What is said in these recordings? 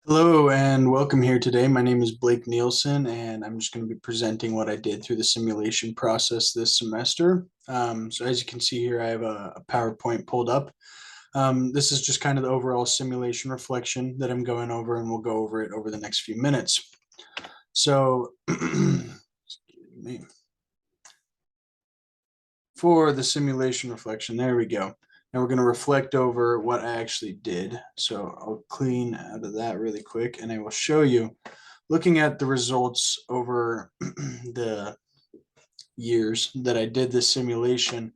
Hello and welcome here today. My name is Blake Nielsen, and I'm just going to be presenting what I did through the simulation process this semester. So as you can see here, I have a PowerPoint pulled up. This is just kind of the overall simulation reflection that I'm going over, and we'll go over it over the next few minutes. So, excuse me. For the simulation reflection, there we go. Now we're going to reflect over what I actually did. So I'll clean out of that really quick, and I will show you, looking at the results over the years that I did this simulation,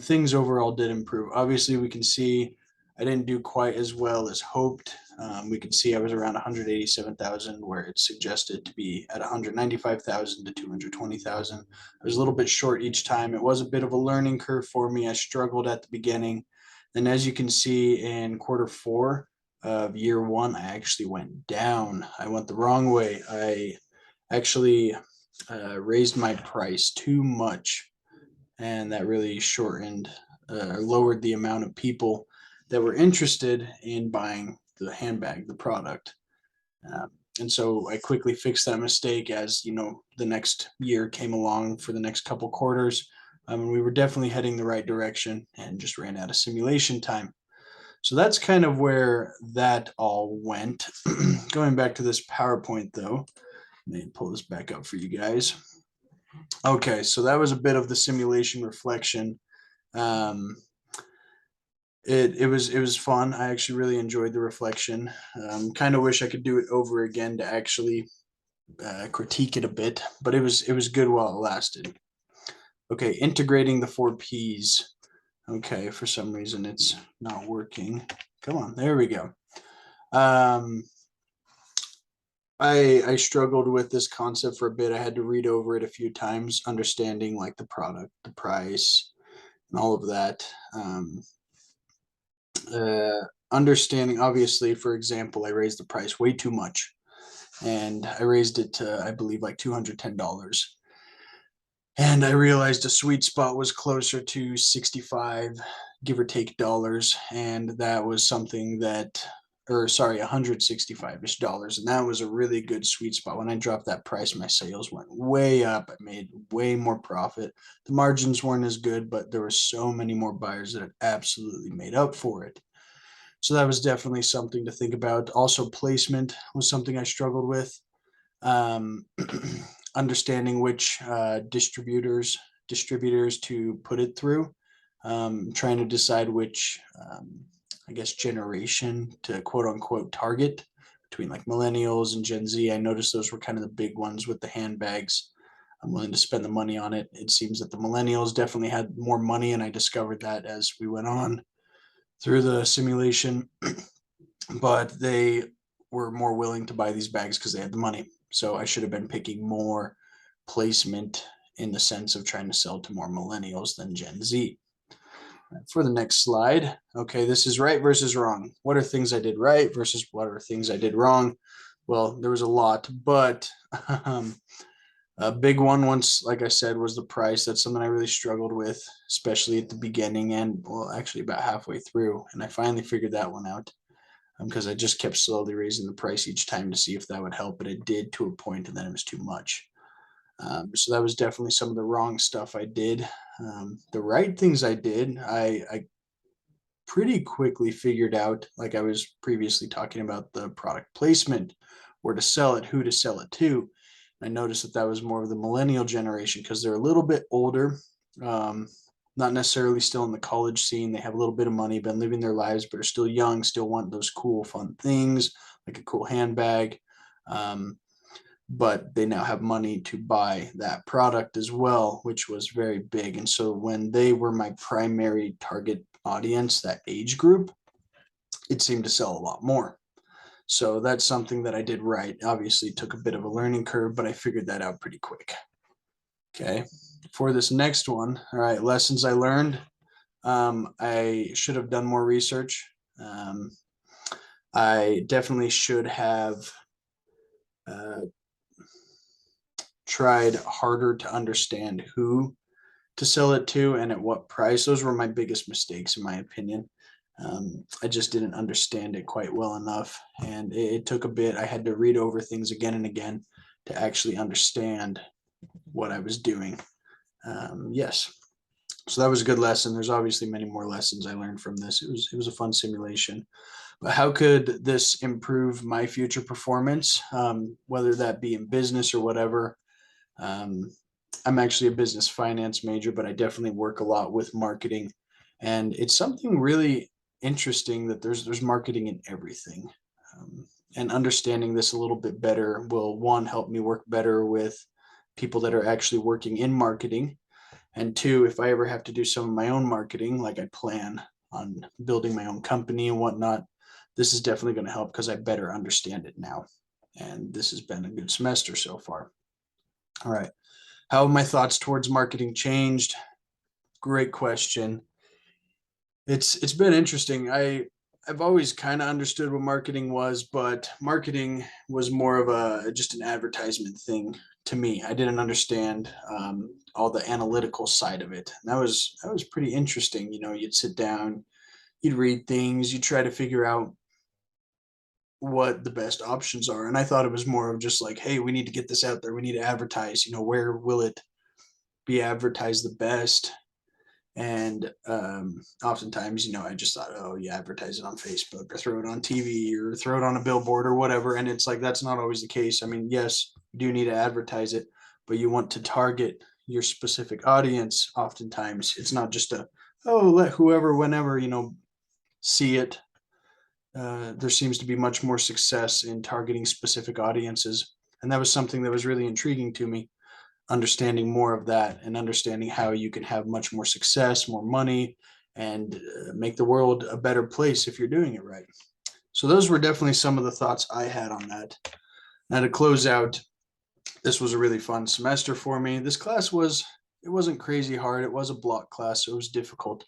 things overall did improve. Obviously, we can see I didn't do quite as well as hoped. We can see I was around 187,000, where it's suggested to be at 195,000 to 220,000. I was a little bit short each time. It was a bit of a learning curve for me. I struggled at the beginning. And as you can see in quarter four of year one, I actually went down. I went the wrong way. I actually raised my price too much, and that really shortened lowered the amount of people that were interested in buying the handbag, the product. Uh, and so I quickly fixed that mistake as the next year came along for the next couple quarters. And we were definitely heading the right direction and just ran out of simulation time. So that's kind of where that all went. Going back to this PowerPoint though, let me pull this back up for you guys. Okay, so that was a bit of the simulation reflection. Um, it was fun. I actually really enjoyed the reflection. Kind of wish I could do it over again to actually critique it a bit, but it was good while it lasted. Okay, integrating the four P's. Okay, for some reason it's not working. Come on, there we go. Um, I struggled with this concept for a bit. I had to read over it a few times, understanding like the product, the price, and all of that. Understanding, obviously, for example, I raised the price way too much, and I raised it to, I believe, like $210. And I realized a sweet spot was closer to 65, give or take dollars. And that was something that, or sorry, 165-ish dollars. And that was a really good sweet spot. When I dropped that price, my sales went way up. I made way more profit. The margins weren't as good, but there were so many more buyers that it absolutely made up for it. So that was definitely something to think about. Also, placement was something I struggled with. Um, Understanding which distributors to put it through, trying to decide which, I guess, generation to quote unquote target between like millennials and Gen Z. I noticed those were kind of the big ones with the handbags. I'm willing to spend the money on it. It seems that the millennials definitely had more money, and I discovered that as we went on through the simulation, but they were more willing to buy these bags because they had the money. So I should have been picking more placement in the sense of trying to sell to more millennials than Gen Z. For the next slide, okay, this is right versus wrong. What are things I did right versus what are things I did wrong? Well, there was a lot, but a big one, once, like I said, was the price. That's something I really struggled with, especially at the beginning and, well, actually about halfway through. And I finally figured that one out, because I just kept slowly raising the price each time to see if that would help, but it did to a point, and then it was too much. So that was definitely some of the wrong stuff I did. The right things I did, I pretty quickly figured out, like I was previously talking about the product placement, where to sell it, who to sell it to. I noticed that that was more of the millennial generation because they're a little bit older, um, not necessarily still in the college scene. They have a little bit of money, been living their lives, but are still young, still want those cool, fun things like a cool handbag. Um, but they now have money to buy that product as well, which was very big. And so when they were my primary target audience, that age group, it seemed to sell a lot more. So that's something that I did right. Obviously, took a bit of a learning curve, but I figured that out pretty quick. Okay. For this next one, all right, lessons I learned. I should have done more research. Um, I definitely should have uh, tried harder to understand who to sell it to and at what price. Those were my biggest mistakes, in my opinion. I just didn't understand it quite well enough. And it took a bit. I had to read over things again and again to actually understand what I was doing. Yes. So that was a good lesson. There's obviously many more lessons I learned from this. It was a fun simulation. But how could this improve my future performance, whether that be in business or whatever? Um, I'm actually a business finance major, but I definitely work a lot with marketing, and it's something really interesting that there's marketing in everything. Um, and understanding this a little bit better will, one, help me work better with people that are actually working in marketing, and two, if I ever have to do some of my own marketing, like I plan on building my own company and whatnot, this is definitely going to help because I better understand it now. And this has been a good semester so far. All right. How have my thoughts towards marketing changed? Great question. It's been interesting. I've always kind of understood what marketing was, but marketing was more of a just an advertisement thing to me. I didn't understand all the analytical side of it. And that was pretty interesting. You'd sit down, you'd read things, you try to figure out what the best options are. And I thought it was more of just like, hey, we need to get this out there. We need to advertise. Where will it be advertised the best? And oftentimes, I just thought, oh, you advertise it on Facebook or throw it on TV or throw it on a billboard or whatever. And it's like, that's not always the case. I mean, yes, you do need to advertise it, but you want to target your specific audience. Oftentimes, it's not just let whoever, whenever, see it. There seems to be much more success in targeting specific audiences. And that was something that was really intriguing to me, understanding more of that and understanding how you can have much more success, more money, and make the world a better place if you're doing it right. So those were definitely some of the thoughts I had on that. Now to close out, this was a really fun semester for me. This class it wasn't crazy hard. It was a block class, so it was difficult,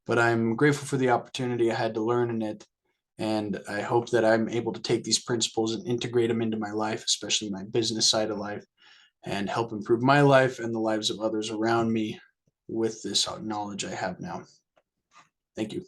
but I'm grateful for the opportunity I had to learn in it. And I hope that I'm able to take these principles and integrate them into my life, especially my business side of life, and help improve my life and the lives of others around me with this knowledge I have now. Thank you.